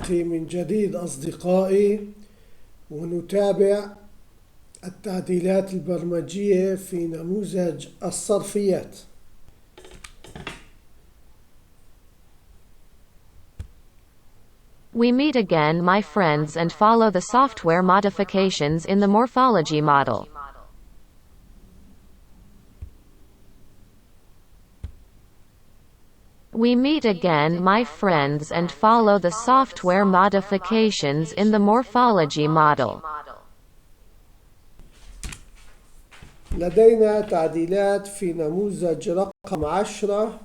نلتقي من جديد أصدقائي ونتابع التعديلات البرمجية في نموذج الصرفيات. We meet again, my friends, and follow the software modifications in the morphology model. We meet again, my friends, and follow the software modifications in the morphology model. لدينا تعديلات في نموذج رقم 10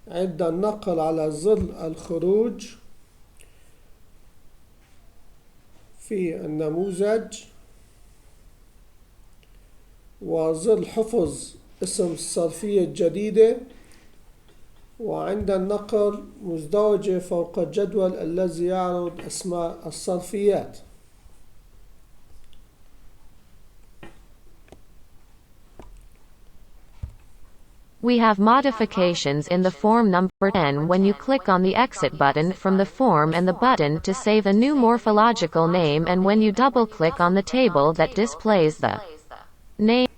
عند النقر على ظل الخروج في النموذج وظل حفظ اسم الصرفية الجديدة، وعند النقر مزدوجة فوق الجدول الذي يعرض أسماء الصرفيات. We have modifications in the form number 10 when you click on the Exit button from the form and the button to save a new morphological name, and when you double-click on the table that displays the name.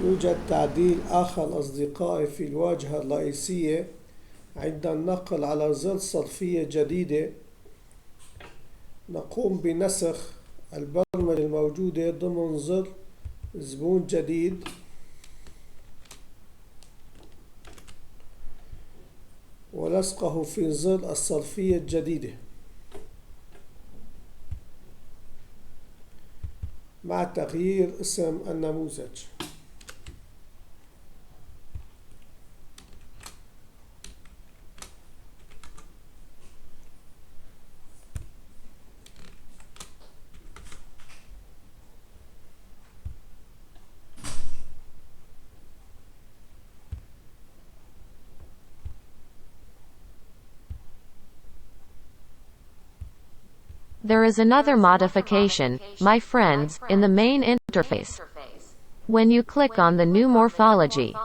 يوجد تعديل آخر أصدقائي في الواجهة الرئيسية عند النقل على ظل صرفية جديدة. نقوم بنسخ البرمجة الموجودة ضمن ظل زبون جديد ولصقه في ظل الصرفية الجديدة مع تغيير اسم النموذج. There is another modification, my friends, in the main interface. When you click on the new morphology,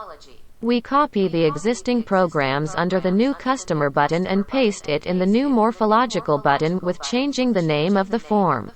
we copy the existing programs under the new customer button and paste it in the new morphological button with changing the name of the form.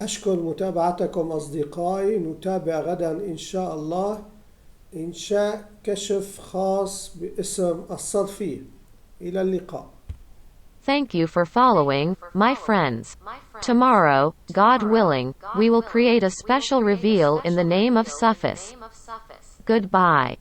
أشكر متابعتكم أصدقائي. نتابع غدا إن شاء الله إنشاء كشف خاص باسم الصرفية. إلى اللقاء. Thank you for following, my friends. Tomorrow, God willing, we will create a special reveal in the name of Suffice. Goodbye.